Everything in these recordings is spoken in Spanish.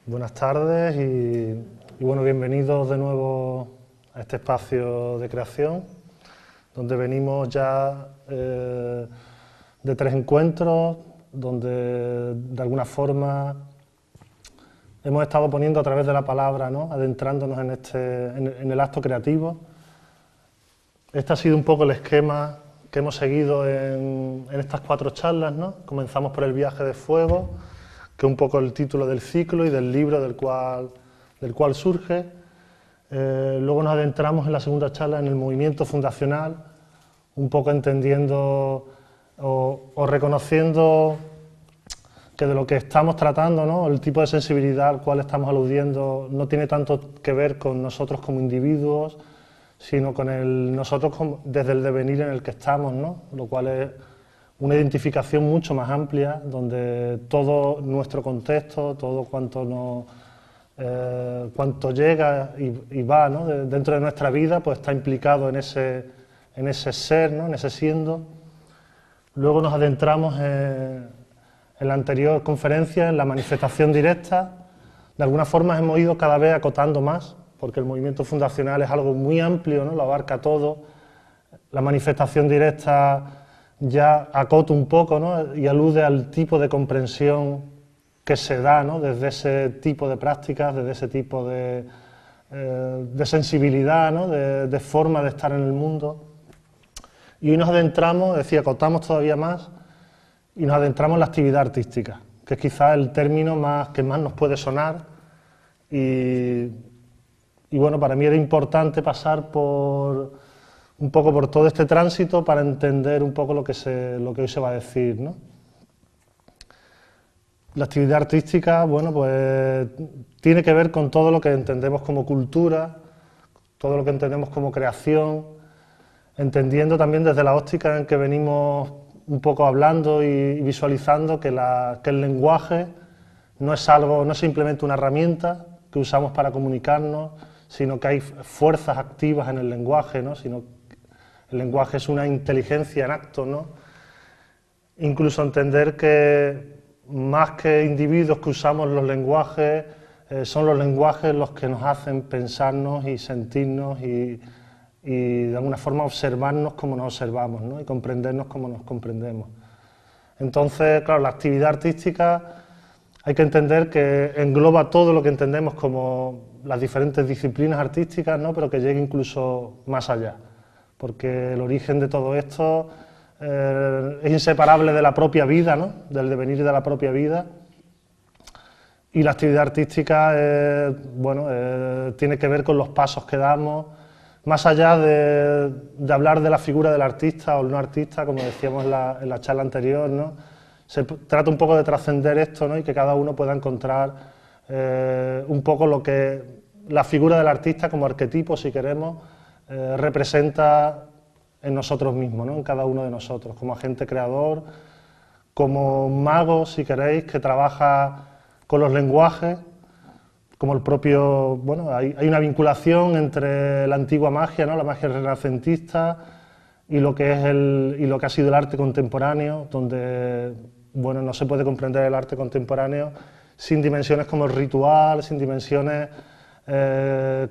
Buenas tardes y bueno, bienvenidos de nuevo a este espacio de creación, donde venimos ya de 3 encuentros, donde de alguna forma hemos estado poniendo a través de la palabra, ¿no?, adentrándonos en el acto creativo. Este ha sido un poco el esquema que hemos seguido en estas 4 charlas, ¿no? Comenzamos por el viaje de fuego, que es un poco el título del ciclo y del libro del cual surge. Luego nos adentramos en la segunda charla en el movimiento fundacional, un poco entendiendo o reconociendo que de lo que estamos tratando, ¿no?, el tipo de sensibilidad al cual estamos aludiendo no tiene tanto que ver con nosotros como individuos, sino con nosotros desde el devenir en el que estamos, ¿no?, lo cual es una identificación mucho más amplia, donde todo nuestro contexto, todo cuanto llega y va, ¿no?, dentro de nuestra vida, pues está implicado en ese ser, ¿no?, en ese siendo. Luego nos adentramos en la anterior conferencia, en la manifestación directa. De alguna forma hemos ido cada vez acotando más, porque el movimiento fundacional es algo muy amplio, ¿no?, lo abarca todo. La manifestación directa ya acota un poco, ¿no?, y alude al tipo de comprensión que se da, ¿no?, desde ese tipo de prácticas, desde ese tipo de sensibilidad, ¿no?, de forma de estar en el mundo. Y hoy nos adentramos, es decir, acotamos todavía más y nos adentramos en la actividad artística, que es quizás el término que más nos puede sonar. Y bueno, para mí era importante pasar un poco por todo este tránsito para entender un poco lo que hoy se va a decir, ¿no? La actividad artística, bueno, pues tiene que ver con todo lo que entendemos como cultura, todo lo que entendemos como creación, entendiendo también desde la óptica en que venimos un poco hablando y visualizando que el lenguaje no es simplemente una herramienta que usamos para comunicarnos, sino que hay fuerzas activas en el lenguaje, ¿no?, sino el lenguaje es una inteligencia en acto, ¿no? Incluso entender que más que individuos que usamos los lenguajes, son los lenguajes los que nos hacen pensarnos y sentirnos y de alguna forma observarnos como nos observamos, ¿no?, y comprendernos como nos comprendemos. Entonces, claro, la actividad artística hay que entender que engloba todo lo que entendemos como las diferentes disciplinas artísticas, ¿no?, pero que llegue incluso más allá, porque el origen de todo esto es inseparable de la propia vida, ¿no?, del devenir de la propia vida. Y la actividad artística tiene que ver con los pasos que damos, más allá de hablar de la figura del artista o el no artista, como decíamos en la charla anterior, ¿no? Se trata un poco de trascender esto, ¿no?, y que cada uno pueda encontrar un poco lo que la figura del artista como arquetipo, si queremos, representa en nosotros mismos, ¿no?, en cada uno de nosotros, como agente creador, como mago, si queréis, que trabaja con los lenguajes, como el propio, bueno, hay una vinculación entre la antigua magia, ¿no?, la magia renacentista y lo que ha sido el arte contemporáneo, donde, bueno, no se puede comprender el arte contemporáneo sin dimensiones como el ritual, sin dimensiones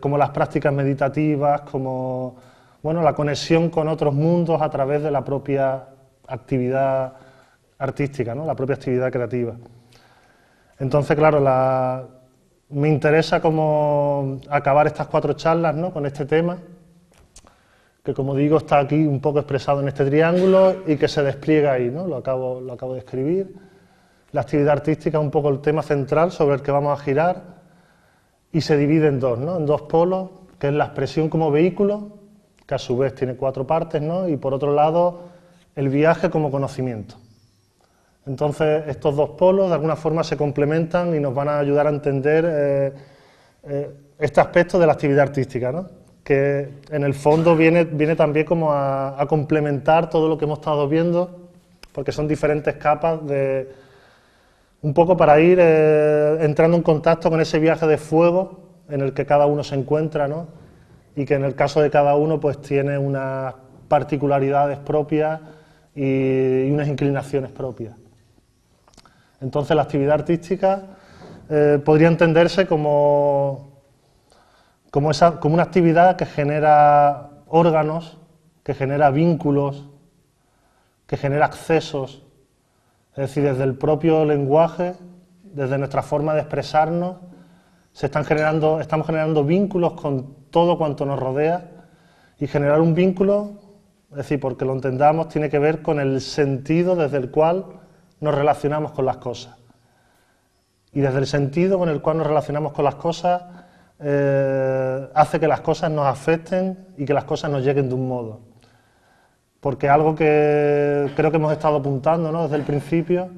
como las prácticas meditativas, como, bueno, la conexión con otros mundos a través de la propia actividad artística, ¿no?, la propia actividad creativa. Entonces, claro, me interesa como acabar estas 4 charlas, ¿no?, con este tema, que, como digo, está aquí un poco expresado en este triángulo y que se despliega ahí, ¿no?, lo acabo de escribir. La actividad artística es un poco el tema central sobre el que vamos a girar y se divide en dos, ¿no?, en 2 polos, que es la expresión como vehículo, que a su vez tiene 4 partes, ¿no?, y por otro lado el viaje como conocimiento. Entonces, estos 2 polos de alguna forma se complementan y nos van a ayudar a entender este aspecto de la actividad artística, ¿no?, que en el fondo viene también como a complementar todo lo que hemos estado viendo, porque son diferentes capas un poco para ir entrando en contacto con ese viaje de fuego en el que cada uno se encuentra, ¿no?, y que en el caso de cada uno pues tiene unas particularidades propias y unas inclinaciones propias. Entonces, la actividad artística podría entenderse como una actividad que genera órganos, que genera vínculos, que genera accesos. Es decir, desde el propio lenguaje, desde nuestra forma de expresarnos, estamos generando vínculos con todo cuanto nos rodea, y generar un vínculo, es decir, porque lo entendamos, tiene que ver con el sentido desde el cual nos relacionamos con las cosas. Y desde el sentido con el cual nos relacionamos con las cosas, hace que las cosas nos afecten y que las cosas nos lleguen de un modo. Porque algo que creo que hemos estado apuntando, ¿no?, desde el principio,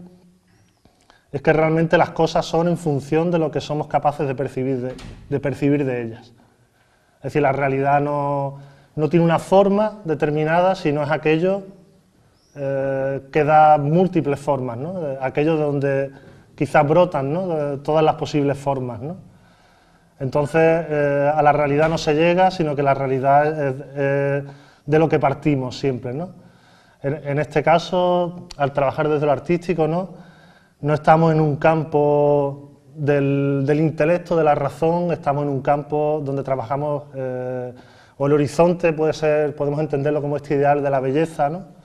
es que realmente las cosas son en función de lo que somos capaces de percibir de ellas. Es decir, la realidad no tiene una forma determinada, sino es aquello que da múltiples formas, ¿no? Aquello de donde quizás brotan, ¿no?, de todas las posibles formas, ¿no? Entonces, a la realidad no se llega, sino que la realidad es de lo que partimos siempre, ¿no? En este caso, al trabajar desde lo artístico, no estamos en un campo del intelecto, de la razón, estamos en un campo donde trabajamos, o el horizonte puede ser, podemos entenderlo como este ideal de la belleza, ¿no?,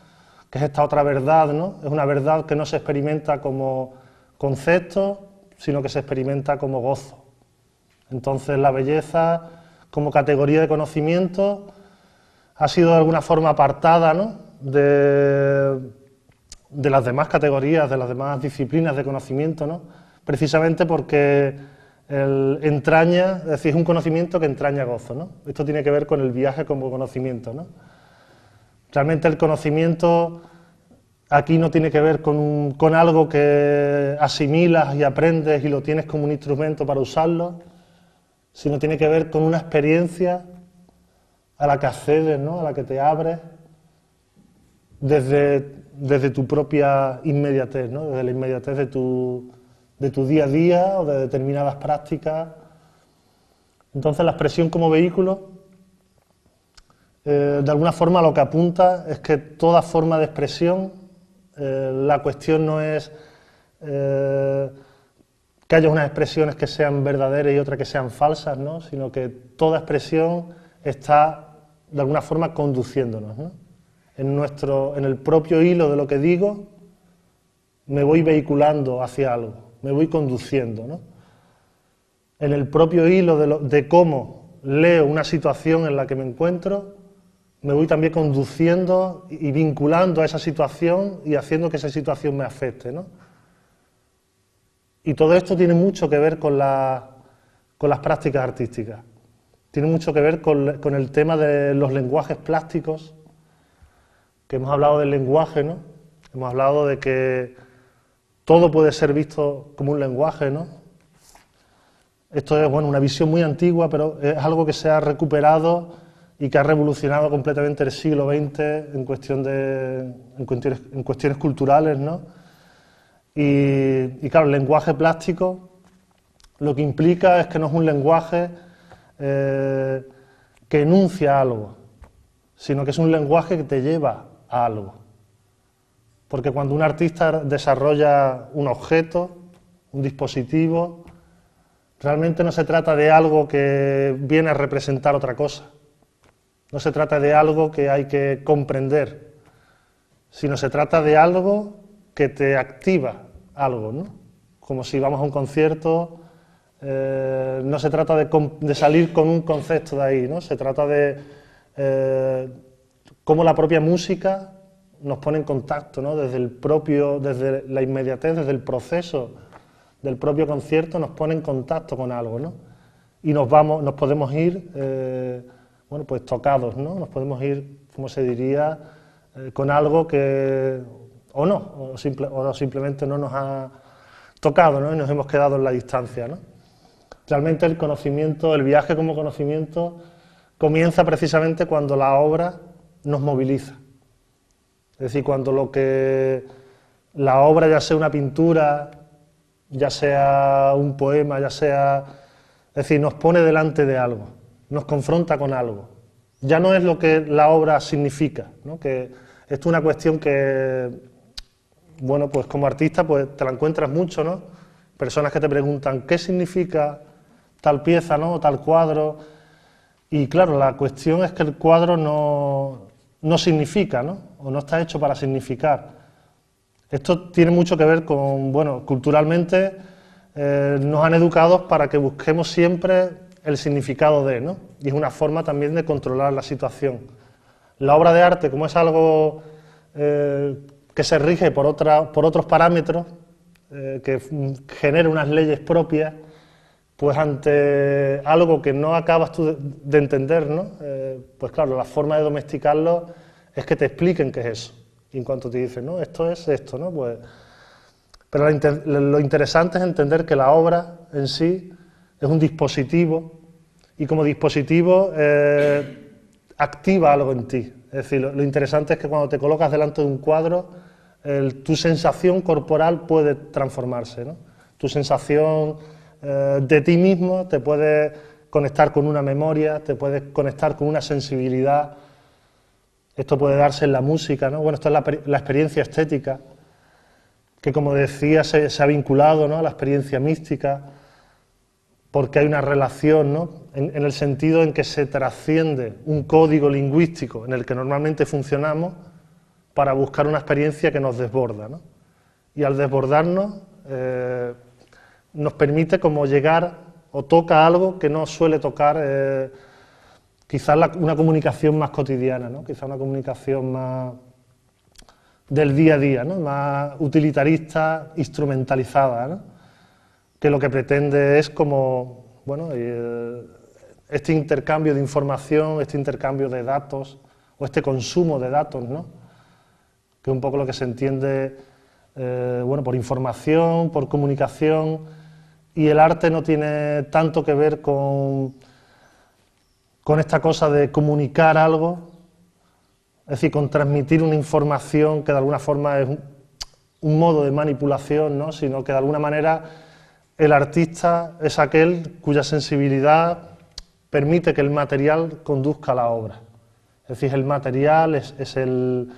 que es esta otra verdad, ¿no? Es una verdad que no se experimenta como concepto, sino que se experimenta como gozo. Entonces, la belleza, como categoría de conocimiento, ha sido de alguna forma apartada, ¿no?, de las demás categorías, de las demás disciplinas de conocimiento, ¿no?, precisamente porque entraña, es decir, es un conocimiento que entraña gozo, ¿no? Esto tiene que ver con el viaje como conocimiento, ¿no? Realmente el conocimiento aquí no tiene que ver con algo que asimilas y aprendes y lo tienes como un instrumento para usarlo, sino tiene que ver con una experiencia a la que accedes, ¿no?, a la que te abres desde tu propia inmediatez, ¿no?, desde la inmediatez de tu día a día o de determinadas prácticas. Entonces, la expresión como vehículo, de alguna forma lo que apunta es que toda forma de expresión, la cuestión no es que haya unas expresiones que sean verdaderas y otras que sean falsas, ¿no?, sino que toda expresión está de alguna forma conduciéndonos, ¿no? En el propio hilo de lo que digo, me voy vehiculando hacia algo, me voy conduciendo, ¿no? En el propio hilo de cómo leo una situación en la que me encuentro, me voy también conduciendo y vinculando a esa situación y haciendo que esa situación me afecte, ¿no? Y todo esto tiene mucho que ver con las prácticas artísticas. Tiene mucho que ver con el tema de los lenguajes plásticos, que hemos hablado del lenguaje, ¿no? Hemos hablado de que todo puede ser visto como un lenguaje, ¿no? Esto es, bueno, una visión muy antigua, pero es algo que se ha recuperado y que ha revolucionado completamente el siglo XX en cuestiones culturales, ¿no? Y claro, el lenguaje plástico lo que implica es que no es un lenguaje que enuncia algo, sino que es un lenguaje que te lleva a algo. Porque cuando un artista desarrolla un objeto, un dispositivo, realmente no se trata de algo que viene a representar otra cosa. No se trata de algo que hay que comprender, sino se trata de algo que te activa algo, ¿no? Como si vamos a un concierto, no se trata de salir con un concepto de ahí, ¿no? Se trata de cómo la propia música nos pone en contacto, ¿no? Desde la inmediatez, desde el proceso del propio concierto, nos pone en contacto con algo, ¿no? Y nos podemos ir, bueno, pues tocados, ¿no? Nos podemos ir, como se diría, con algo que o simplemente no nos ha tocado, ¿no? Y nos hemos quedado en la distancia, ¿no? Realmente el conocimiento, el viaje como conocimiento, comienza precisamente cuando la obra nos moviliza. Es decir, cuando la obra, ya sea una pintura, ya sea un poema, es decir, nos pone delante de algo, nos confronta con algo. Ya no es lo que la obra significa, ¿no? Que esto es una cuestión que, bueno, pues como artista pues te la encuentras mucho, ¿no? personas que te preguntan ¿qué significa tal pieza, ¿no? O tal cuadro? Y claro, la cuestión es que el cuadro no significa, ¿no? O no está hecho para significar. Esto tiene mucho que ver con, bueno, culturalmente nos han educado para que busquemos siempre el significado de, ¿no? Y es una forma también de controlar la situación. La obra de arte, como es algo que se rige por otros parámetros, que genera unas leyes propias, pues ante algo que no acabas tú de entender, ¿no? Pues claro, la forma de domesticarlo es que te expliquen qué es eso. Y en cuanto te dicen, no, esto es esto, ¿no? Pues, pero lo interesante es entender que la obra en sí es un dispositivo y como dispositivo activa algo en ti. Es decir, lo interesante es que cuando te colocas delante de un cuadro, tu sensación corporal puede transformarse, ¿no? Tu sensación de ti mismo te puede conectar con una memoria, te puede conectar con una sensibilidad. Esto puede darse en la música, ¿no? Bueno, esto es la experiencia estética, que como decía se ha vinculado, ¿no? A la experiencia mística, porque hay una relación, ¿no? En el sentido en que se trasciende un código lingüístico en el que normalmente funcionamos para buscar una experiencia que nos desborda, ¿no? Y al desbordarnos nos permite como llegar o toca algo que no suele tocar quizás una comunicación más cotidiana, ¿no? Quizás una comunicación más del día a día, ¿no? Más utilitarista, instrumentalizada, ¿no? Que lo que pretende es como, bueno, este intercambio de información, este intercambio de datos o este consumo de datos, ¿no? Que es un poco lo que se entiende, bueno, por información, por comunicación, y el arte no tiene tanto que ver con esta cosa de comunicar algo, es decir, con transmitir una información que de alguna forma es un modo de manipulación, ¿no? Sino que de alguna manera el artista es aquel cuya sensibilidad permite que el material conduzca a la obra. Es decir, el material es el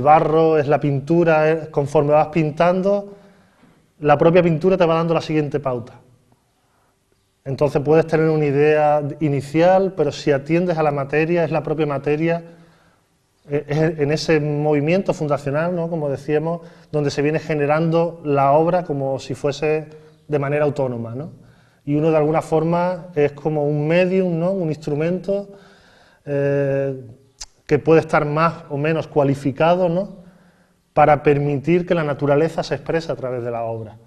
barro, es la pintura, conforme vas pintando, la propia pintura te va dando la siguiente pauta. Entonces puedes tener una idea inicial, pero si atiendes a la materia, es la propia materia, es en ese movimiento fundacional, ¿no? Como decíamos, donde se viene generando la obra como si fuese de manera autónoma, ¿no? Y uno de alguna forma es como un medium, ¿no? Un instrumento que puede estar más o menos cualificado, ¿no? Para permitir que la naturaleza se exprese a través de la obra,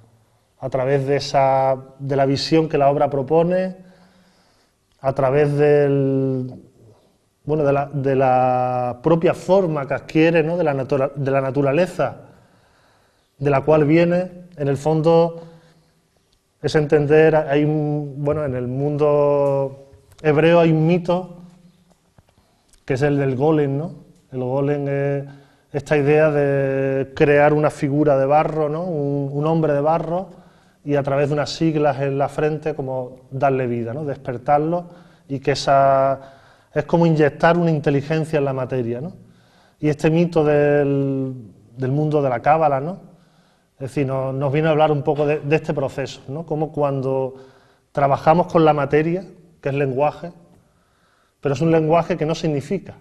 a través de la visión que la obra propone, a través bueno, de la propia forma que adquiere, ¿no? de la naturaleza de la cual viene. En el fondo es entender, bueno, en el mundo hebreo hay un mito que es el del golem, ¿no? El golem es esta idea de crear una figura de barro, ¿no? Un hombre de barro, y a través de unas siglas en la frente como darle vida, ¿no? Despertarlo, y que es como inyectar una inteligencia en la materia, ¿no? Y este mito del mundo de la cábala, ¿no? Es decir, nos viene a hablar un poco de este proceso, ¿no? Como cuando trabajamos con la materia, que es lenguaje, pero es un lenguaje que no significa.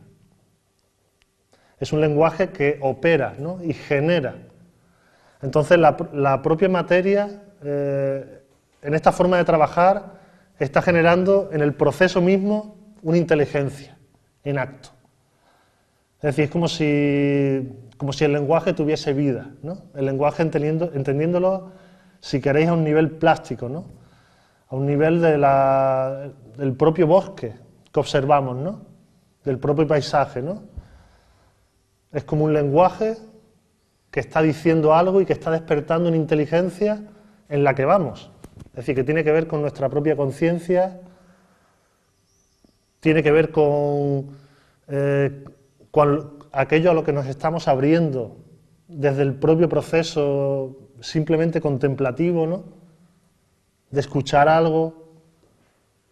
Es un lenguaje que opera, ¿no? Y genera. Entonces la propia materia, en esta forma de trabajar, está generando en el proceso mismo una inteligencia en acto. Es decir, es como si el lenguaje tuviese vida, ¿no? El lenguaje entendiéndolo, si queréis, a un nivel plástico, ¿no? A un nivel del propio bosque que observamos, ¿no? Del propio paisaje, ¿no? Es como un lenguaje que está diciendo algo y que está despertando una inteligencia en la que vamos. Es decir, que tiene que ver con nuestra propia conciencia, tiene que ver con aquello a lo que nos estamos abriendo desde el propio proceso simplemente contemplativo, ¿no? De escuchar algo,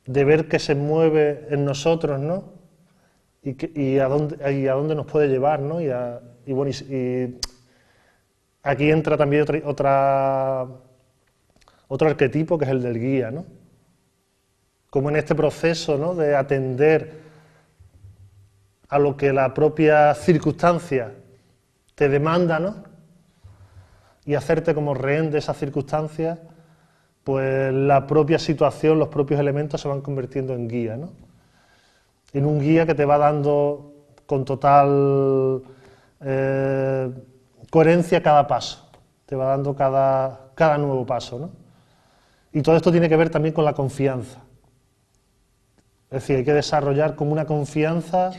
de ver que se mueve en nosotros, ¿no? Y a dónde nos puede llevar, ¿no? Y aquí entra también otra otro arquetipo que es el del guía, ¿no? Como en este proceso, ¿no?, de atender a lo que la propia circunstancia te demanda, ¿no?, y hacerte como rehén de esas circunstancias, pues la propia situación, los propios elementos se van convirtiendo en guía, ¿no? En un guía que te va dando con total coherencia cada paso, te va dando cada nuevo paso, ¿no? Y todo esto tiene que ver también con la confianza. Es decir, hay que desarrollar como una confianza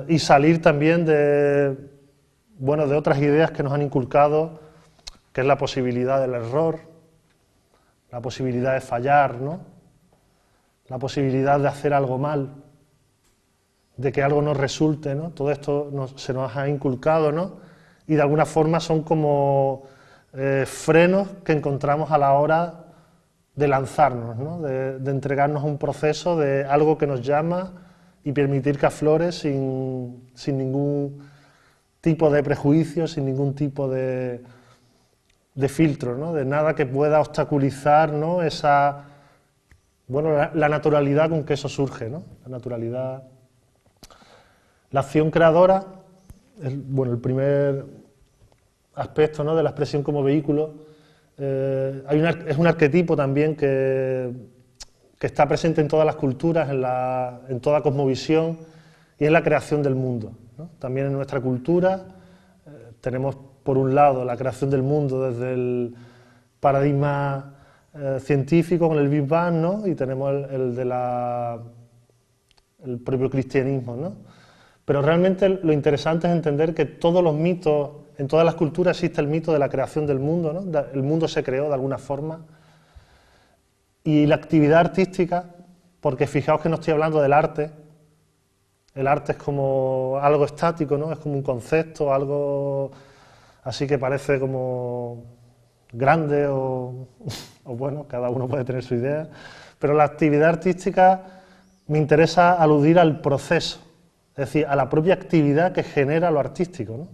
y salir también de otras ideas que nos han inculcado, que es la posibilidad del error, la posibilidad de fallar, ¿no?, la posibilidad de hacer algo mal, de que algo no resulte, ¿no? Todo esto se nos ha inculcado, ¿no? Y de alguna forma son como frenos que encontramos a la hora de lanzarnos, ¿no?, de entregarnos a un proceso de algo que nos llama y permitir que aflore sin ningún tipo de prejuicio, sin ningún tipo de filtro, ¿no?, de nada que pueda obstaculizar, ¿no?, la naturalidad con que eso surge, ¿no? La naturalidad. La acción creadora, el primer aspecto, ¿no?, de la expresión como vehículo, es un arquetipo también que está presente en todas las culturas, en toda cosmovisión y en la creación del mundo, ¿no? También en nuestra cultura tenemos, por un lado, la creación del mundo desde el paradigma científico con el Big Bang, ¿no?, y tenemos el propio cristianismo, ¿no? Pero realmente lo interesante es entender que todos los mitos, en todas las culturas existe el mito de la creación del mundo, ¿no? El mundo se creó de alguna forma. Y la actividad artística, porque fijaos que no estoy hablando del arte, el arte es como algo estático, ¿no?, es como un concepto, algo así que parece como grande o bueno, cada uno puede tener su idea, pero la actividad artística me interesa aludir al proceso, es decir, a la propia actividad que genera lo artístico, ¿no?,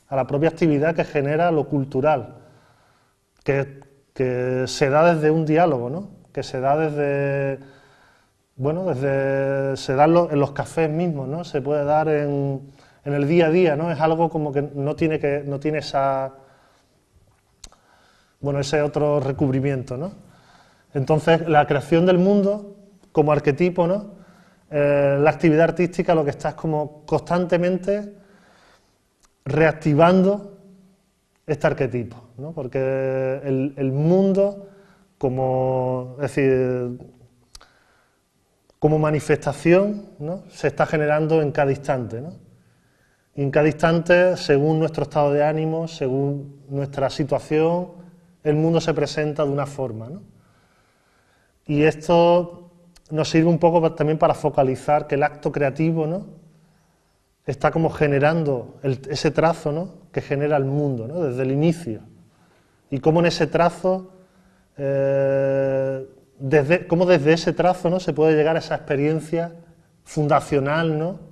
a la propia actividad que genera lo cultural, que se da desde un diálogo, ¿no?, que se da se da en los cafés mismos, ¿no?, se puede dar en el día a día, ¿no?, es algo como que no tiene ese otro recubrimiento, ¿no? Entonces, la creación del mundo como arquetipo, ¿no?, la actividad artística lo que está es como constantemente reactivando este arquetipo, ¿no?, porque el mundo como manifestación, ¿no?, se está generando en cada instante, ¿no? Y en cada instante, según nuestro estado de ánimo, según nuestra situación, el mundo se presenta de una forma, ¿no? Y esto nos sirve un poco también para focalizar que el acto creativo, ¿no?, está como generando ese trazo, ¿no?, que genera el mundo, ¿no?, desde el inicio. Y cómo en ese trazo, cómo desde ese trazo, ¿no?, se puede llegar a esa experiencia fundacional, ¿no?,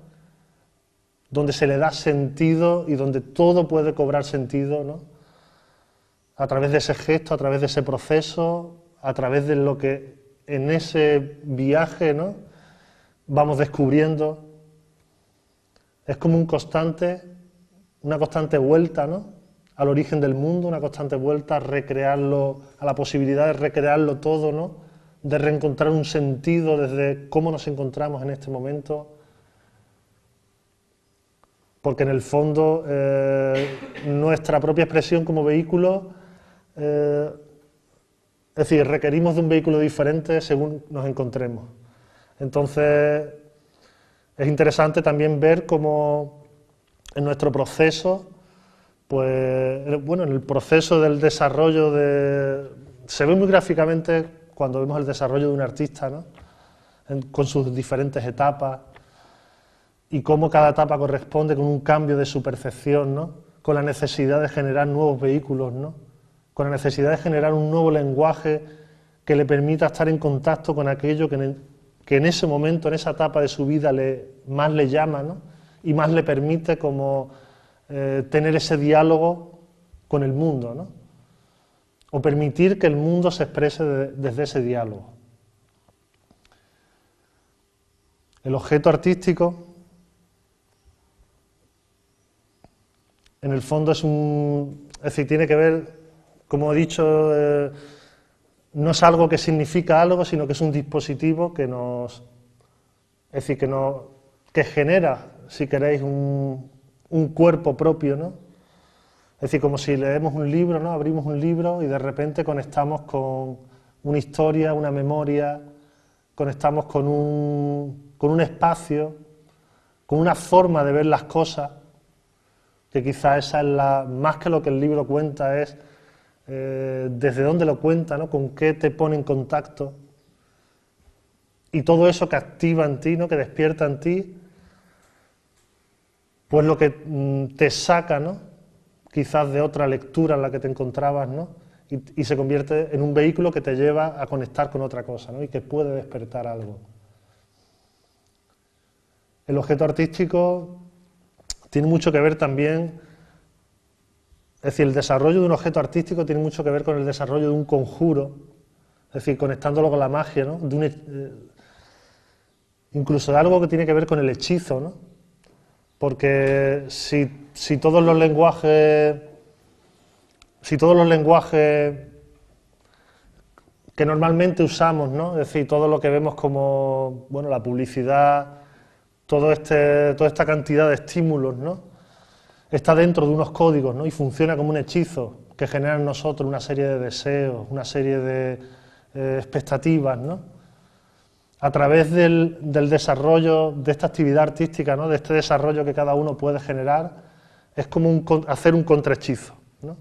donde se le da sentido y donde todo puede cobrar sentido, ¿no?, a través de ese gesto, a través de ese proceso, a través de lo que en ese viaje, ¿no?, vamos descubriendo. Es como una constante vuelta, ¿no?, al origen del mundo, una constante vuelta a recrearlo, a la posibilidad de recrearlo todo, ¿no?, de reencontrar un sentido desde cómo nos encontramos en este momento. Porque en el fondo nuestra propia expresión como vehículo, es decir, requerimos de un vehículo diferente según nos encontremos. Entonces, es interesante también ver cómo en nuestro proceso, en el proceso del desarrollo se ve muy gráficamente cuando vemos el desarrollo de un artista, ¿no?, con sus diferentes etapas, y cómo cada etapa corresponde con un cambio de su percepción, ¿no?, con la necesidad de generar nuevos vehículos, ¿no?, con la necesidad de generar un nuevo lenguaje que le permita estar en contacto con aquello que en ese momento, en esa etapa de su vida más le llama, ¿no?, y más le permite como tener ese diálogo con el mundo, ¿no? o permitir que el mundo se exprese desde ese diálogo. El objeto artístico, en el fondo es decir, tiene que ver, como he dicho, no es algo que significa algo, sino que es un dispositivo que es decir, que genera, si queréis, un cuerpo propio, ¿no? Es decir, como si leemos un libro, ¿no? Abrimos un libro y de repente conectamos con una historia, una memoria, conectamos con un espacio, con una forma de ver las cosas, que quizás esa es más que lo que el libro cuenta, es desde dónde lo cuenta, ¿no? Con qué te pone en contacto, y todo eso que activa en ti, ¿no? Que despierta en ti, pues lo que te saca, ¿no? Quizás de otra lectura en la que te encontrabas, ¿no? Y se convierte en un vehículo que te lleva a conectar con otra cosa, ¿no? Y que puede despertar algo. El objeto artístico tiene mucho que ver también, es decir, el desarrollo de un objeto artístico tiene mucho que ver con el desarrollo de un conjuro, es decir, conectándolo con la magia, ¿no? Incluso de algo que tiene que ver con el hechizo, ¿no? Porque si todos los lenguajes que normalmente usamos, ¿no? Es decir, todo lo que vemos como, bueno, la publicidad, toda esta cantidad de estímulos, ¿no? Está dentro de unos códigos, ¿no? Y funciona como un hechizo que genera en nosotros una serie de deseos, una serie de expectativas, ¿no? A través del desarrollo de esta actividad artística, ¿no? De este desarrollo que cada uno puede generar, es como hacer un contrahechizo, ¿no?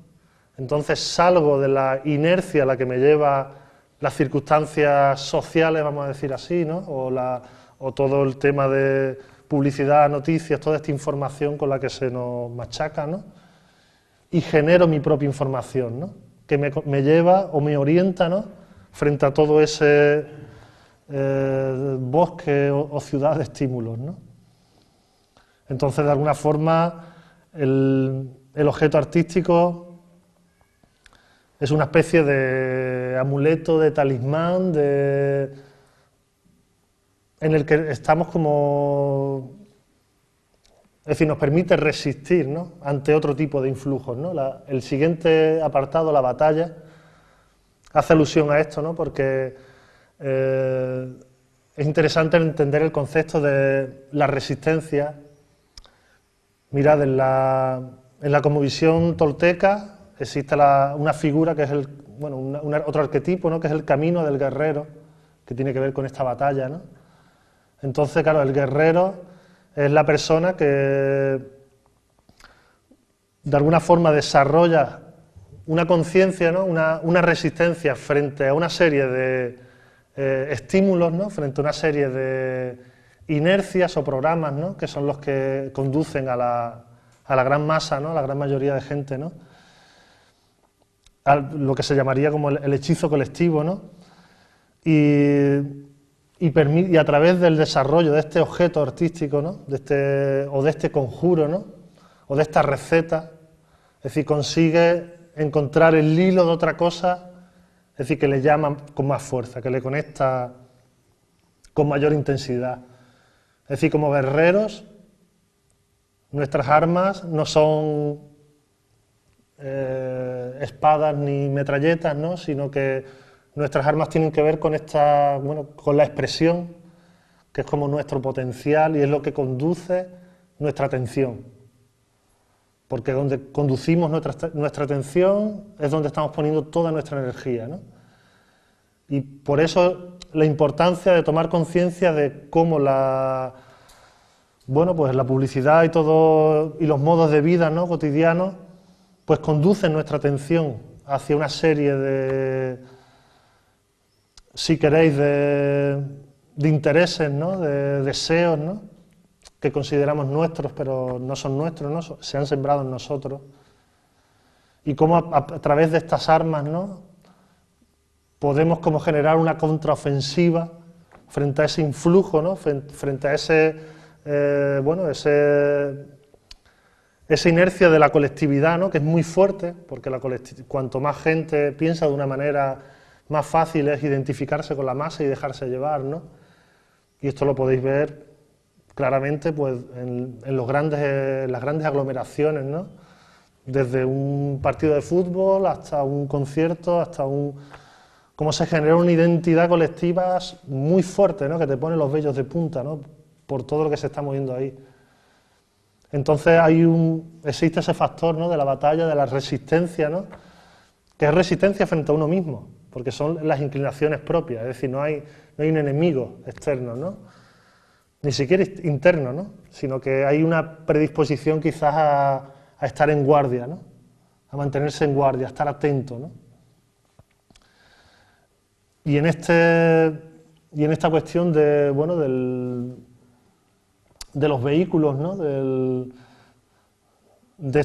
Entonces salgo de la inercia a la que me lleva las circunstancias sociales, vamos a decir así, ¿no? O todo el tema de publicidad, noticias, toda esta información con la que se nos machaca, ¿no? Y genero mi propia información, ¿no? Que me lleva o me orienta, ¿no? Frente a todo ese bosque o ciudad de estímulos, ¿no? Entonces, de alguna forma, el objeto artístico es una especie de amuleto, de talismán, en el que estamos como... Es decir, nos permite resistir, ¿no? Ante otro tipo de influjos, ¿no? El siguiente apartado, la batalla, hace alusión a esto, ¿no? Porque es interesante entender el concepto de la resistencia. Mirad, en la cosmovisión tolteca existe una figura que es otro arquetipo, ¿no? Que es el camino del guerrero, que tiene que ver con esta batalla, ¿no? Entonces, claro, el guerrero es la persona que de alguna forma desarrolla una conciencia, ¿no? Una resistencia frente a una serie de estímulos, ¿no? Frente a una serie de inercias o programas, ¿no? Que son los que conducen a la gran masa, ¿no? A la gran mayoría de gente, ¿no? A lo que se llamaría como el hechizo colectivo, ¿no? Y a través del desarrollo de este objeto artístico, ¿no? de este conjuro, ¿no? O de esta receta, es decir, consigue encontrar el hilo de otra cosa, es decir, que le llama con más fuerza, que le conecta con mayor intensidad. Es decir, como guerreros, nuestras armas no son espadas ni metralletas, ¿no? Sino que nuestras armas tienen que ver con con la expresión, que es como nuestro potencial y es lo que conduce nuestra atención. Porque donde conducimos nuestra atención es donde estamos poniendo toda nuestra energía, ¿no? Y por eso la importancia de tomar conciencia de cómo la publicidad y los modos de vida, ¿no? Cotidianos, pues conducen nuestra atención hacia una serie de, si queréis, de intereses, ¿no? De deseos, ¿no? Que consideramos nuestros, pero no son nuestros, ¿no? Se han sembrado en nosotros. Y cómo a través de estas armas, ¿no? Podemos como generar una contraofensiva frente a ese influjo, ¿no? Frente a esa inercia de la colectividad, ¿no? Que es muy fuerte, porque cuanto más gente piensa de una manera, más fácil es identificarse con la masa y dejarse llevar, ¿no? Y esto lo podéis ver claramente pues, en las grandes aglomeraciones, ¿no? Desde un partido de fútbol hasta un concierto, cómo se genera una identidad colectiva muy fuerte, ¿no? Que te pone los vellos de punta, ¿no? Por todo lo que se está moviendo ahí. Entonces existe ese factor, ¿no? De la batalla, de la resistencia, ¿no? Que es resistencia frente a uno mismo, porque son las inclinaciones propias, es decir, no hay un enemigo externo, ¿no? Ni siquiera interno, ¿no? Sino que hay una predisposición quizás a estar en guardia, ¿no? A mantenerse en guardia, a estar atento, ¿no? Y en esta cuestión de, bueno, de los vehículos, ¿no? De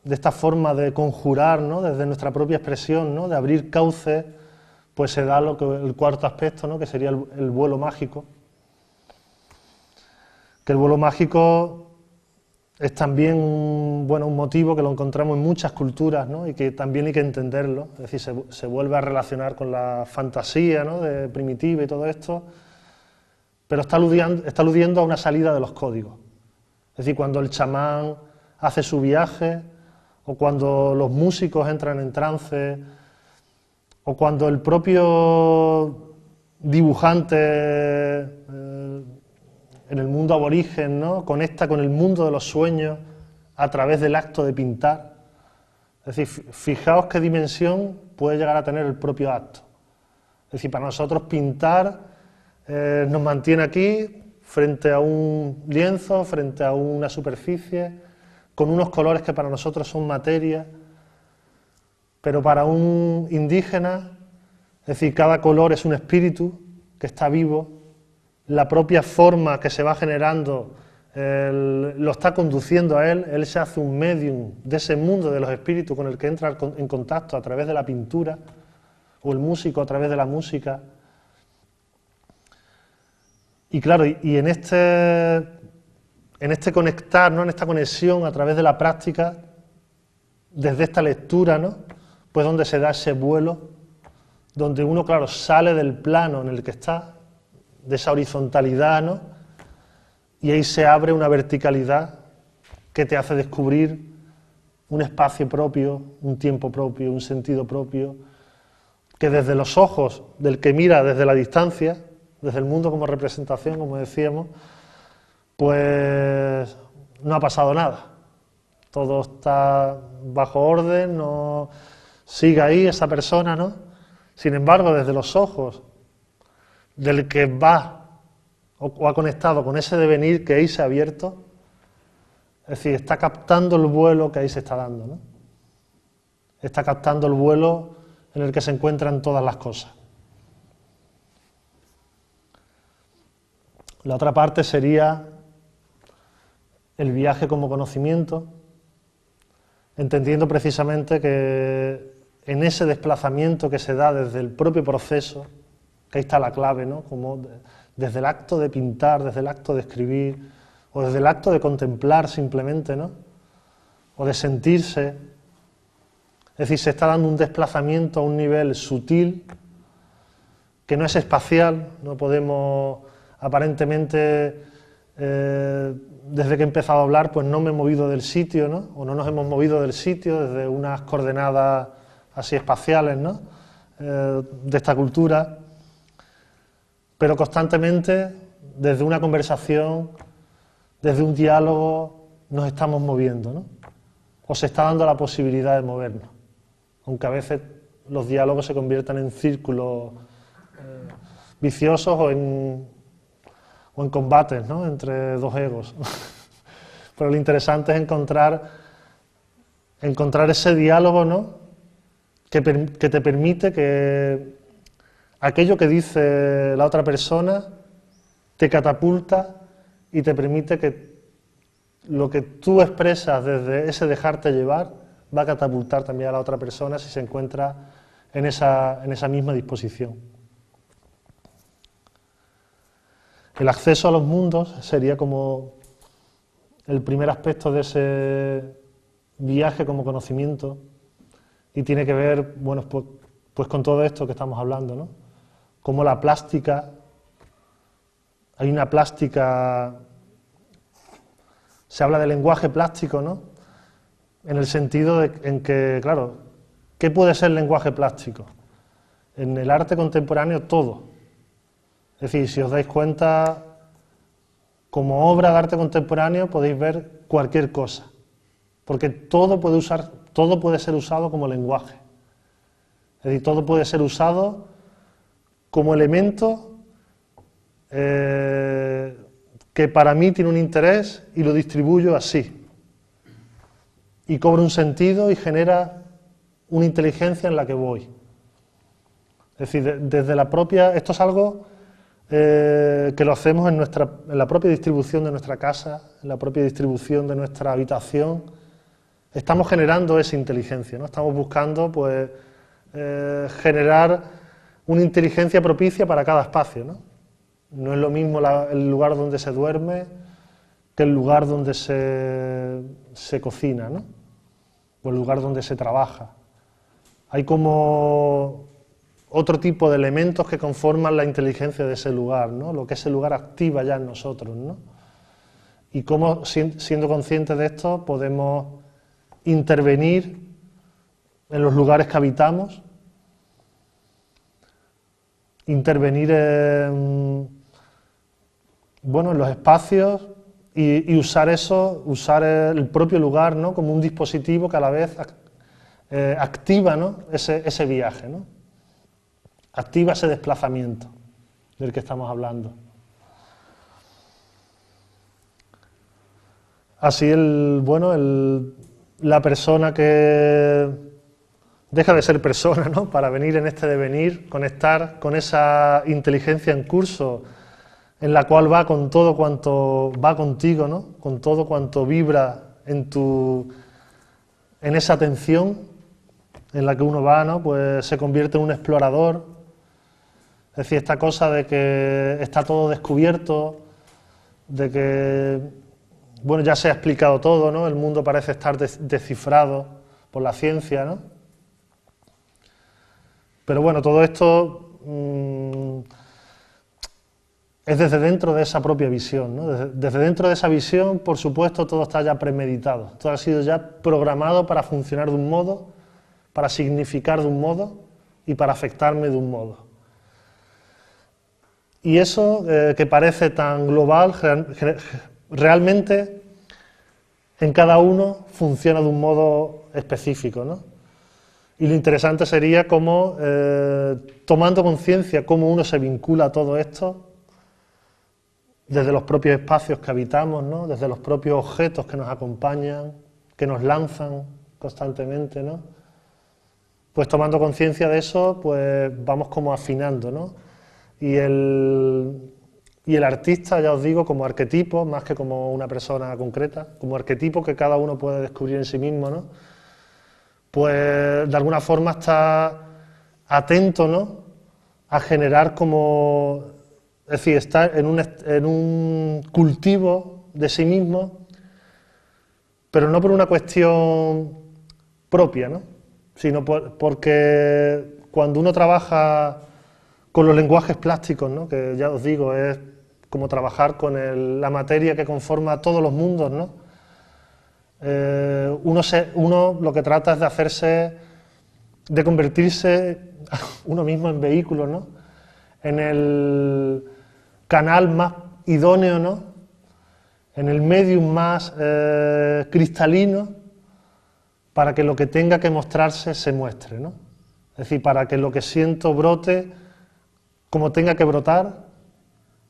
esta forma de conjurar, ¿no? Desde nuestra propia expresión, ¿no? De abrir cauces, pues se da el cuarto aspecto, ¿no? Que sería el vuelo mágico. Que el vuelo mágico es también un motivo que lo encontramos en muchas culturas, ¿no? Y que también hay que entenderlo, es decir, se vuelve a relacionar con la fantasía, ¿no? De primitiva y todo esto, pero está aludiendo a una salida de los códigos. Es decir, cuando el chamán hace su viaje, o cuando los músicos entran en trance, o cuando el propio dibujante en el mundo aborigen, ¿no? Conecta con el mundo de los sueños a través del acto de pintar. Es decir, fijaos qué dimensión puede llegar a tener el propio acto. Es decir, para nosotros pintar nos mantiene aquí, frente a un lienzo, frente a una superficie, con unos colores que para nosotros son materia, pero para un indígena, es decir, cada color es un espíritu que está vivo, la propia forma que se va generando lo está conduciendo a él se hace un medium de ese mundo de los espíritus con el que entra en contacto a través de la pintura, o el músico a través de la música. Y claro, y en este conectar, ¿no? En esta conexión a través de la práctica, desde esta lectura, ¿no? Pues donde se da ese vuelo, donde uno, claro, sale del plano en el que está, de esa horizontalidad, ¿no? Y ahí se abre una verticalidad que te hace descubrir un espacio propio, un tiempo propio, un sentido propio, que desde los ojos del que mira desde la distancia, desde el mundo como representación, como decíamos, pues no ha pasado nada. Todo está bajo orden, no sigue ahí esa persona, ¿no? Sin embargo, desde los ojos del que va o ha conectado con ese devenir que ahí se ha abierto, es decir, está captando el vuelo que ahí se está dando, ¿no? Está captando el vuelo en el que se encuentran todas las cosas. La otra parte sería el viaje como conocimiento, entendiendo precisamente que en ese desplazamiento que se da desde el propio proceso, que ahí está la clave, ¿no? Como desde el acto de pintar, desde el acto de escribir, o desde el acto de contemplar simplemente, ¿no? O de sentirse. Es decir, se está dando un desplazamiento a un nivel sutil, que no es espacial, no podemos aparentemente, desde que he empezado a hablar, pues no me he movido del sitio, ¿no? O no nos hemos movido del sitio desde unas coordenadas así espaciales, ¿no? De esta cultura, pero constantemente, desde una conversación, desde un diálogo, nos estamos moviendo, ¿no? O se está dando la posibilidad de movernos, aunque a veces los diálogos se conviertan en círculos viciosos o en combates, ¿no? Entre dos egos. Pero lo interesante es encontrar ese diálogo, ¿no? Que te permite que aquello que dice la otra persona te catapulta y te permite que lo que tú expresas desde ese dejarte llevar va a catapultar también a la otra persona si se encuentra en esa misma disposición. El acceso a los mundos sería como el primer aspecto de ese viaje como conocimiento, y tiene que ver, bueno, pues con todo esto que estamos hablando, ¿no? Como la plástica, hay una plástica, se habla de lenguaje plástico, ¿no? En el sentido en que, claro, ¿qué puede ser lenguaje plástico? En el arte contemporáneo todo. Es decir, si os dais cuenta, como obra de arte contemporáneo podéis ver cualquier cosa, porque todo puede ser usado como lenguaje. Es decir, todo puede ser usado como elemento que para mí tiene un interés y lo distribuyo así. Y cobra un sentido y genera una inteligencia en la que voy. Es decir, desde la propia... Esto es algo que lo hacemos en la propia distribución de nuestra casa, en la propia distribución de nuestra habitación. Estamos generando esa inteligencia, ¿no? Estamos buscando, pues, generar una inteligencia propicia para cada espacio, ¿no? No es lo mismo el lugar donde se duerme que el lugar donde se cocina, ¿no? O el lugar donde se trabaja. Hay como otro tipo de elementos que conforman la inteligencia de ese lugar, ¿no? Lo que ese lugar activa ya en nosotros, ¿no? Y cómo, siendo conscientes de esto, podemos intervenir en los lugares que habitamos, intervenir en los espacios y usar eso, usar el propio lugar, ¿no? Como un dispositivo que a la vez activa, ¿no? ese viaje, ¿no? Activa ese desplazamiento del que estamos hablando. Así la persona que deja de ser persona, ¿no? Para venir en este devenir, conectar con esa inteligencia en curso en la cual va con todo cuanto va contigo, ¿no? Con todo cuanto vibra en esa atención en la que uno va, ¿no? Pues se convierte en un explorador. Es decir, esta cosa de que está todo descubierto, de que, bueno, ya se ha explicado todo, ¿no? El mundo parece estar descifrado por la ciencia, ¿no? Pero bueno, todo esto es desde dentro de esa propia visión, ¿no? Desde dentro de esa visión, por supuesto, todo está ya premeditado, todo ha sido ya programado para funcionar de un modo, para significar de un modo y para afectarme de un modo. Y eso que parece tan global, realmente en cada uno funciona de un modo específico, ¿no? Y lo interesante sería cómo, tomando conciencia cómo uno se vincula a todo esto, desde los propios espacios que habitamos, ¿no? Desde los propios objetos que nos acompañan, que nos lanzan constantemente, ¿no? Pues tomando conciencia de eso, pues vamos como afinando, ¿no? Y el artista, ya os digo, como arquetipo, más que como una persona concreta, como arquetipo que cada uno puede descubrir en sí mismo, ¿no? Pues de alguna forma está atento, ¿no? A generar como, es decir, estar en un cultivo de sí mismo, pero no por una cuestión propia, ¿no? Sino porque cuando uno trabaja con los lenguajes plásticos, ¿no? Que ya os digo, es como trabajar con la materia que conforma todos los mundos, ¿no? Uno lo que trata es de convertirse uno mismo en vehículo, ¿no? En el canal más idóneo, ¿no? En el medium más cristalino para que lo que tenga que mostrarse se muestre, ¿no? Es decir, para que lo que siento brote como tenga que brotar,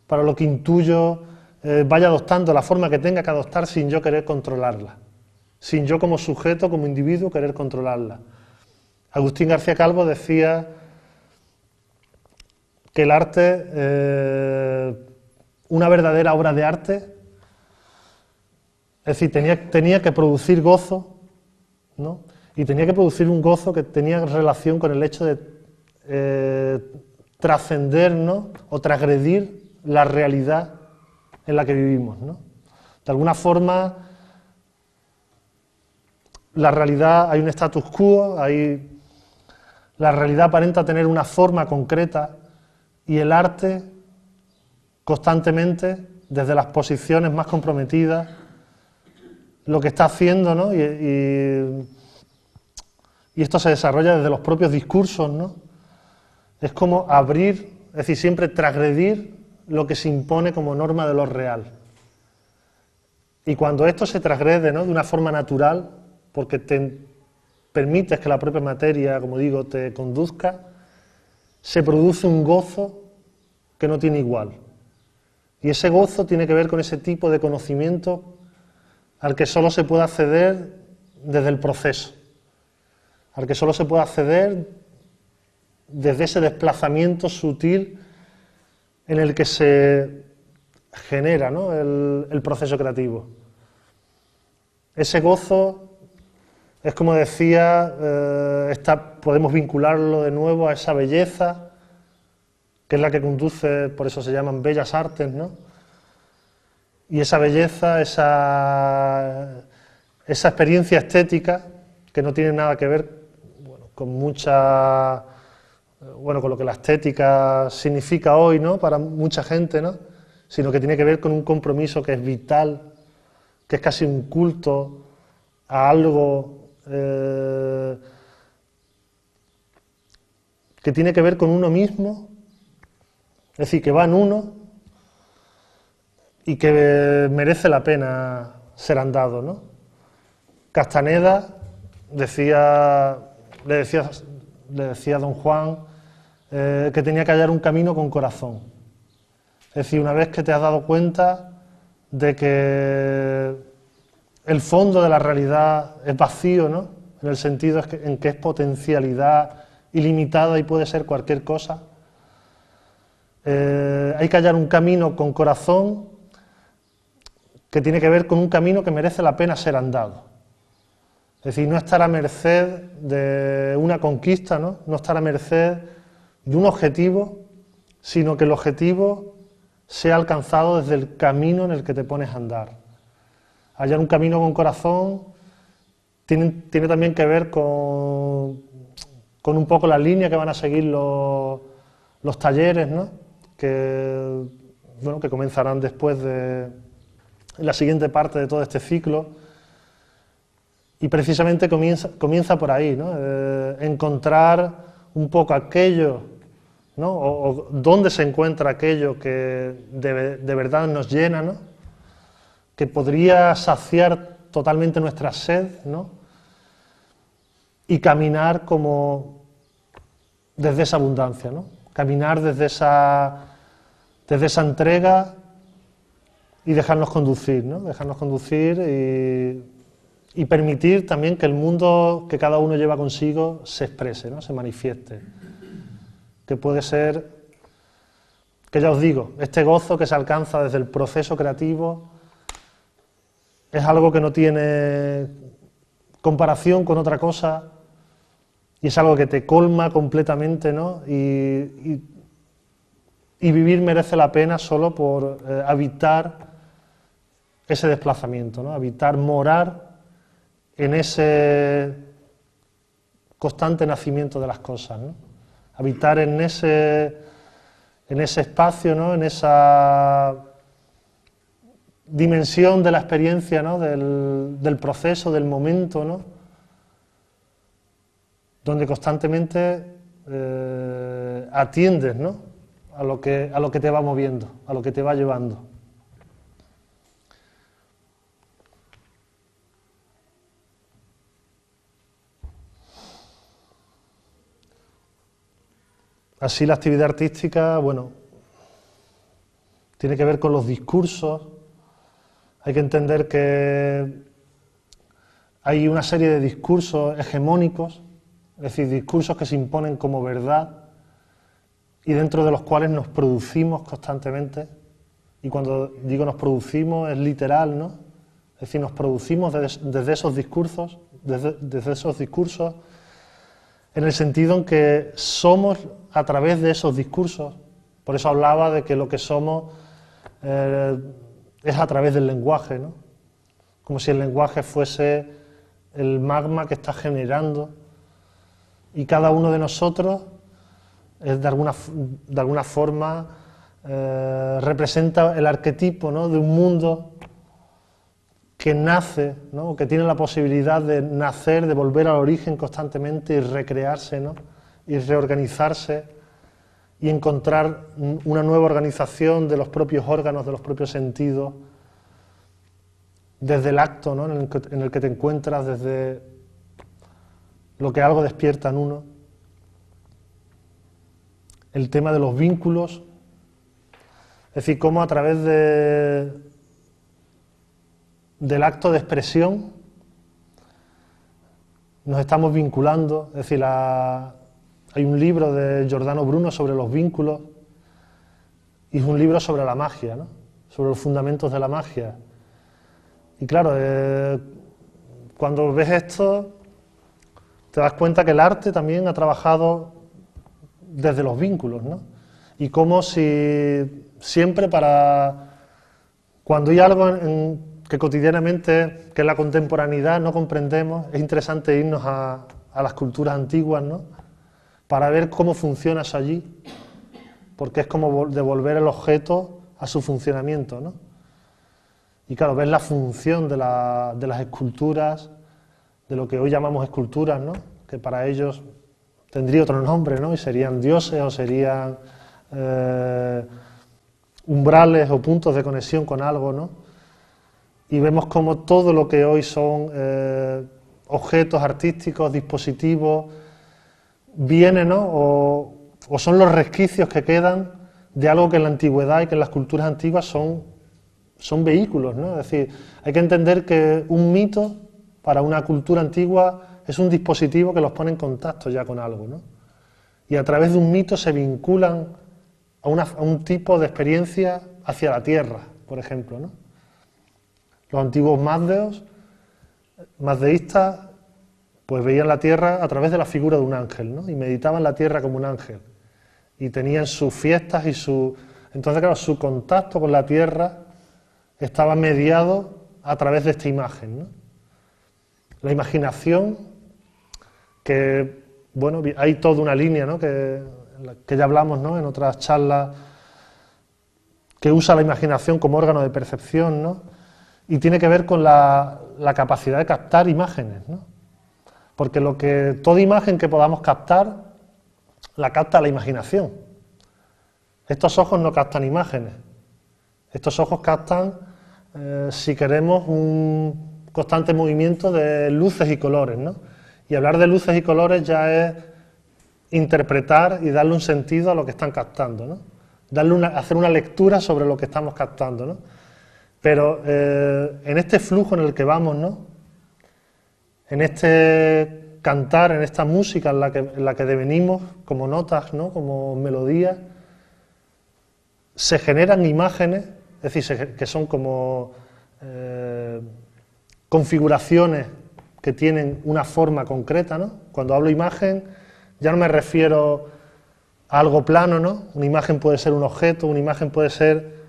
para lo que intuyo vaya adoptando la forma que tenga que adoptar sin yo querer controlarla, sin yo como sujeto, como individuo, querer controlarla. Agustín García Calvo decía que el arte, una verdadera obra de arte, es decir, tenía que producir gozo, ¿no? Y tenía que producir un gozo que tenía relación con el hecho de trascender, ¿no? O transgredir la realidad en la que vivimos, ¿no? De alguna forma, la realidad, hay un status quo, la realidad aparenta tener una forma concreta y el arte constantemente, desde las posiciones más comprometidas, lo que está haciendo, ¿no? Y esto se desarrolla desde los propios discursos, ¿no? Es como abrir, es decir, siempre transgredir lo que se impone como norma de lo real. Y cuando esto se transgrede, ¿no?, de una forma natural, porque te permites que la propia materia, como digo, te conduzca, se produce un gozo que no tiene igual. Y ese gozo tiene que ver con ese tipo de conocimiento al que solo se puede acceder desde el proceso, al que solo se puede acceder desde ese desplazamiento sutil en el que se genera, ¿no?, el proceso creativo. Ese gozo es, como decía, podemos vincularlo de nuevo a esa belleza, que es la que conduce, por eso se llaman bellas artes, ¿no? Y esa belleza, esa experiencia estética, que no tiene nada que ver, bueno, con lo que la estética significa hoy, ¿no?, para mucha gente, ¿no?, sino que tiene que ver con un compromiso que es vital, que es casi un culto a algo que tiene que ver con uno mismo, es decir, que va en uno y que merece la pena ser andado, ¿no? Castaneda le decía a don Juan que tenía que hallar un camino con corazón. Es decir, una vez que te has dado cuenta de que el fondo de la realidad es vacío, ¿no?, en el sentido en que es potencialidad ilimitada y puede ser cualquier cosa, hay que hallar un camino con corazón que tiene que ver con un camino que merece la pena ser andado. Es decir, no estar a merced de una conquista, no estar a merced de un objetivo, sino que el objetivo sea alcanzado desde el camino en el que te pones a andar. Hallar un camino con corazón tiene también que ver con un poco la línea que van a seguir los talleres, ¿no?, que comenzarán después en la siguiente parte de todo este ciclo. Y precisamente comienza por ahí, ¿no?, encontrar un poco aquello, ¿no?, o dónde se encuentra aquello que de verdad nos llena, ¿no?, que podría saciar totalmente nuestra sed, ¿no?, y caminar como desde esa abundancia, ¿no?, caminar desde esa entrega y dejarnos conducir, ¿no?, dejarnos conducir y permitir también que el mundo que cada uno lleva consigo se exprese, ¿no?, se manifieste. Que puede ser, que ya os digo, este gozo que se alcanza desde el proceso creativo es algo que no tiene comparación con otra cosa y es algo que te colma completamente, ¿no?, y vivir merece la pena solo por habitar ese desplazamiento, ¿no?, habitar, morar en ese constante nacimiento de las cosas, ¿no?, habitar en ese espacio, ¿no?, en esa dimensión de la experiencia, ¿no?, del proceso, del momento, ¿no?, donde constantemente atiendes, ¿no?, a lo que te va moviendo, a lo que te va llevando. Así la actividad artística, bueno, tiene que ver con los discursos. Hay que entender que hay una serie de discursos hegemónicos, es decir, discursos que se imponen como verdad y dentro de los cuales nos producimos constantemente. Y cuando digo nos producimos es literal, ¿no? Es decir, nos producimos desde esos discursos, en el sentido en que somos a través de esos discursos. Por eso hablaba de que lo que somos es a través del lenguaje, ¿no? Como si el lenguaje fuese el magma que está generando, y cada uno de nosotros es de alguna forma representa el arquetipo, ¿no?, de un mundo que nace, ¿no?, que tiene la posibilidad de nacer, de volver al origen constantemente y recrearse, ¿no?, y reorganizarse y encontrar una nueva organización de los propios órganos, de los propios sentidos, desde el acto, ¿no?, en el que te encuentras, desde lo que algo despierta en uno. El tema de los vínculos, es decir, cómo a través del acto de expresión nos estamos vinculando. Es decir, hay un libro de Giordano Bruno sobre los vínculos y es un libro sobre la magia, ¿no?, sobre los fundamentos de la magia. Y claro, cuando ves esto te das cuenta que el arte también ha trabajado desde los vínculos, ¿no? Y como si siempre cuando hay algo que cotidianamente, que en la contemporaneidad no comprendemos, es interesante irnos a las culturas antiguas, ¿no?, para ver cómo funciona eso allí, porque es como devolver el objeto a su funcionamiento, ¿no? Y claro, ves la función de las esculturas, de lo que hoy llamamos esculturas, ¿no?, que para ellos tendría otro nombre, ¿no?, y serían dioses o serían umbrales o puntos de conexión con algo, ¿no? Y vemos como todo lo que hoy son objetos artísticos, dispositivos, viene, ¿no?, o son los resquicios que quedan de algo que en la antigüedad y que en las culturas antiguas son vehículos, ¿no? Es decir, hay que entender que un mito para una cultura antigua es un dispositivo que los pone en contacto ya con algo, ¿no? Y a través de un mito se vinculan a un tipo de experiencia hacia la tierra, por ejemplo, ¿no? Los antiguos mazdeístas, pues veían la tierra a través de la figura de un ángel, ¿no?, y meditaban la tierra como un ángel. Y tenían sus fiestas y Entonces, claro, su contacto con la tierra estaba mediado a través de esta imagen, ¿no? La imaginación, que, bueno, hay toda una línea, ¿no?, que ya hablamos, ¿no?, en otras charlas, que usa la imaginación como órgano de percepción, ¿no?, y tiene que ver con la capacidad de captar imágenes, ¿no? Porque toda imagen que podamos captar, la capta la imaginación. Estos ojos no captan imágenes. Estos ojos captan, si queremos, un constante movimiento de luces y colores, ¿no? Y hablar de luces y colores ya es interpretar y darle un sentido a lo que están captando, ¿no? Hacer una lectura sobre lo que estamos captando, ¿no? Pero en este flujo en el que vamos, ¿no?, en este cantar, en esta música en la que devenimos como notas, ¿no?, como melodías, se generan imágenes, es decir, que son como configuraciones que tienen una forma concreta, ¿no? Cuando hablo imagen ya no me refiero a algo plano, ¿no? Una imagen puede ser un objeto, una imagen puede ser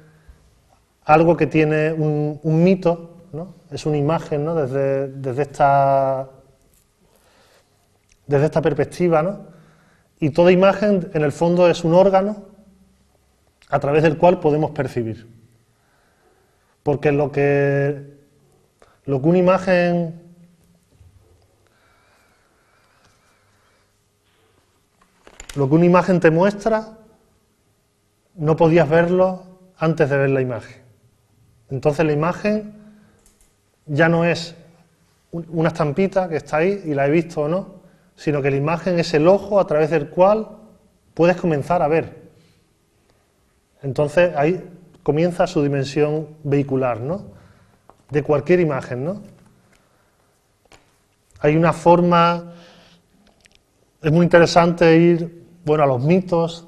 algo que tiene un mito, ¿no? Es una imagen, ¿no?, desde esta perspectiva, ¿no? Y toda imagen, en el fondo, es un órgano a través del cual podemos percibir. Porque lo que una imagen te muestra, no podías verlo antes de ver la imagen. Entonces la imagen ya no es una estampita que está ahí y la he visto o no, sino que la imagen es el ojo a través del cual puedes comenzar a ver. Entonces ahí comienza su dimensión vehicular, ¿no?, de cualquier imagen, ¿no? Hay una forma, es muy interesante ir, bueno, a los mitos,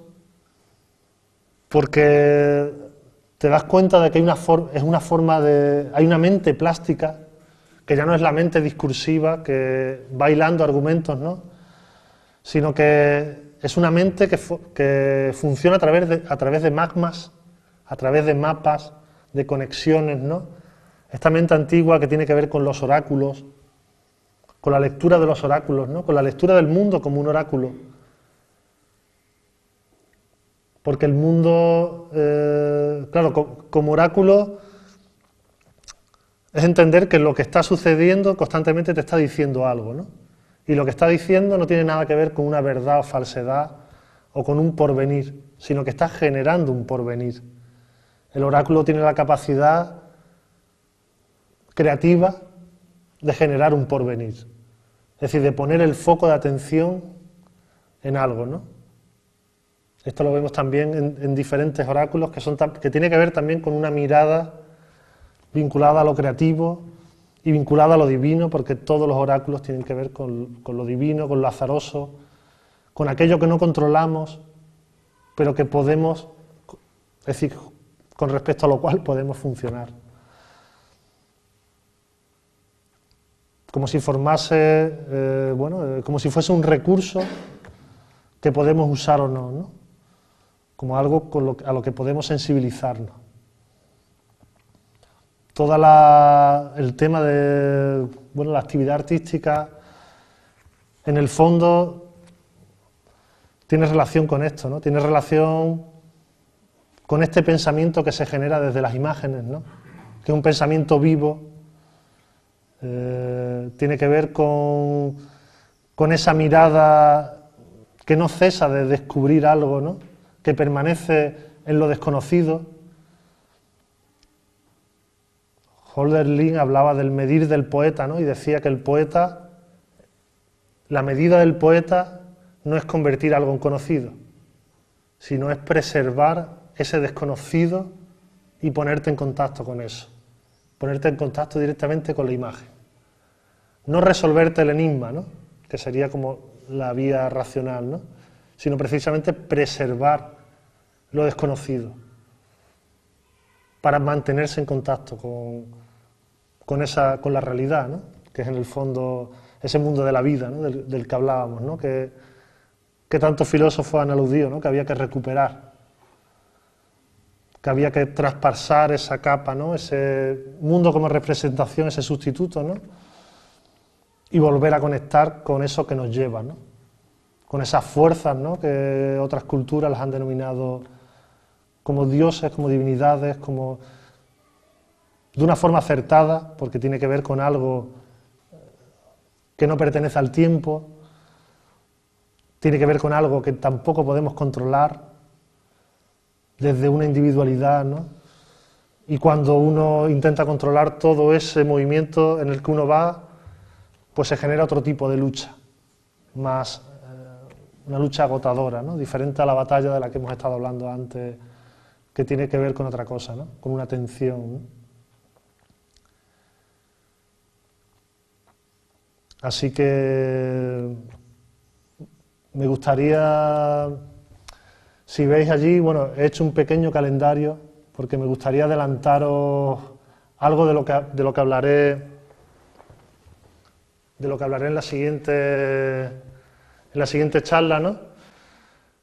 porque te das cuenta de que hay hay una mente plástica, que ya no es la mente discursiva que va hilando argumentos, ¿no?, sino que es una mente que funciona a través de magmas, a través de mapas, de conexiones, ¿no? Esta mente antigua que tiene que ver con los oráculos, con la lectura de los oráculos, ¿no? Con la lectura del mundo como un oráculo. Porque el mundo, claro, como oráculo es entender que lo que está sucediendo constantemente te está diciendo algo, ¿no? Y lo que está diciendo no tiene nada que ver con una verdad o falsedad o con un porvenir, sino que está generando un porvenir. El oráculo tiene la capacidad creativa de generar un porvenir, es decir, de poner el foco de atención en algo, ¿no? Esto lo vemos también en diferentes oráculos que tiene que ver también con una mirada vinculada a lo creativo y vinculada a lo divino, porque todos los oráculos tienen que ver con lo divino, con lo azaroso, con aquello que no controlamos, pero que podemos, es decir, con respecto a lo cual podemos funcionar. Como si formase, como si fuese un recurso que podemos usar o no, ¿no? Como algo a lo que podemos sensibilizarnos. El tema de la actividad artística, en el fondo, tiene relación con esto, ¿no? Tiene relación con este pensamiento que se genera desde las imágenes, ¿no? Que es un pensamiento vivo, tiene que ver con esa mirada que no cesa de descubrir algo, ¿no? Que permanece en lo desconocido. Hölderlin hablaba del medir del poeta, ¿no? Y decía que el poeta, la medida del poeta no es convertir algo en conocido, sino es preservar ese desconocido y ponerte en contacto con eso, ponerte en contacto directamente con la imagen. No resolverte el enigma, ¿no? Que sería como la vía racional, ¿no? Sino precisamente preservar lo desconocido para mantenerse en contacto con la realidad, ¿no? Que es en el fondo ese mundo de la vida, ¿no? del que hablábamos, ¿no? que tantos filósofos han aludido, ¿no? Que había que recuperar, que había que traspasar esa capa, ¿no? Ese mundo como representación, ese sustituto, ¿no? Y volver a conectar con eso que nos lleva, ¿no? Con esas fuerzas, ¿no? Que otras culturas las han denominado como dioses, como divinidades, como de una forma acertada, porque tiene que ver con algo que no pertenece al tiempo, tiene que ver con algo que tampoco podemos controlar desde una individualidad, ¿no? Y cuando uno intenta controlar todo ese movimiento en el que uno va, pues se genera otro tipo de lucha, más una lucha agotadora, ¿no? Diferente a la batalla de la que hemos estado hablando antes, que tiene que ver con otra cosa, ¿no? Con una tensión, ¿no? Así que me gustaría, si veis allí, he hecho un pequeño calendario porque me gustaría adelantaros algo de lo que hablaré en la siguiente charla, ¿no?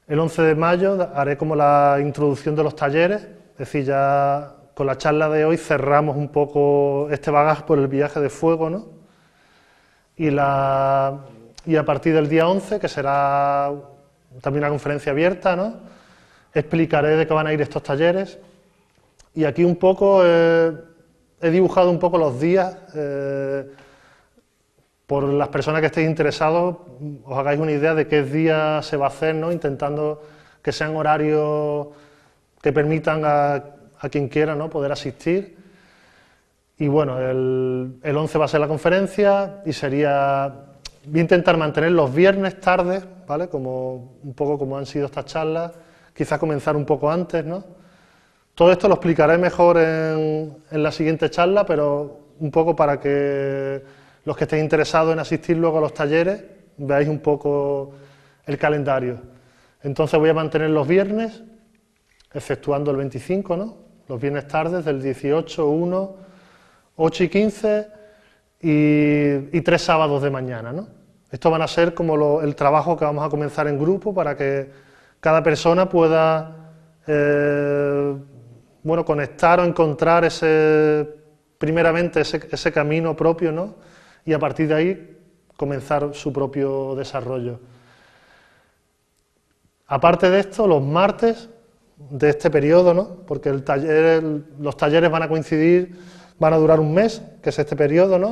El 11 de mayo haré como la introducción de los talleres, es decir, ya con la charla de hoy cerramos un poco este bagaje por el viaje de fuego, ¿no? Y a partir del día 11, que será también una conferencia abierta, ¿no? Explicaré de qué van a ir estos talleres. Y aquí un poco he dibujado un poco los días, por las personas que estéis interesados, os hagáis una idea de qué día se va a hacer, ¿no? Intentando que sean horarios que permitan a quien quiera, ¿no? Poder asistir. Y bueno, el 11 va a ser la conferencia y voy a intentar mantener los viernes tarde, ¿vale? Un poco como han sido estas charlas, quizás comenzar un poco antes, ¿no? Todo esto lo explicaré mejor en la siguiente charla, pero un poco para que los que estéis interesados en asistir luego a los talleres veáis un poco el calendario. Entonces voy a mantener los viernes, exceptuando el 25, ¿no? Los viernes tardes del 18, 1, 8 y 15 y 3 sábados de mañana, ¿no? Esto van a ser como el trabajo que vamos a comenzar en grupo para que cada persona pueda conectar o encontrar primeramente ese camino propio, ¿no? Y a partir de ahí comenzar su propio desarrollo. Aparte de esto, los martes de este periodo, ¿no? Porque los talleres van a coincidir, van a durar un mes, que es este periodo, ¿no?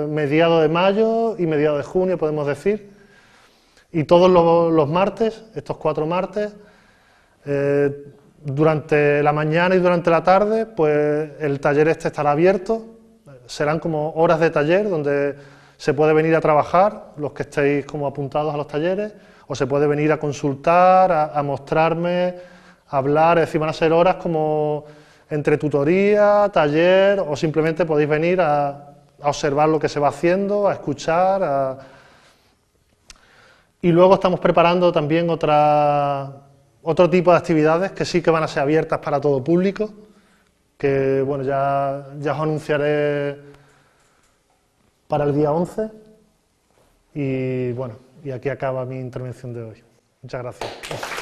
Mediados de mayo y mediados de junio, podemos decir. Y todos los martes, estos 4 martes, durante la mañana y durante la tarde, pues el taller este estará abierto. Serán como horas de taller donde se puede venir a trabajar, los que estéis como apuntados a los talleres, o se puede venir a consultar, a mostrarme, a hablar, es decir, van a ser horas como entre tutoría, taller, o simplemente podéis venir a observar lo que se va haciendo, a escuchar. Y luego estamos preparando también otro tipo de actividades que sí que van a ser abiertas para todo público, que bueno, ya os anunciaré para el día 11. Y bueno, y aquí acaba mi intervención de hoy. Muchas gracias.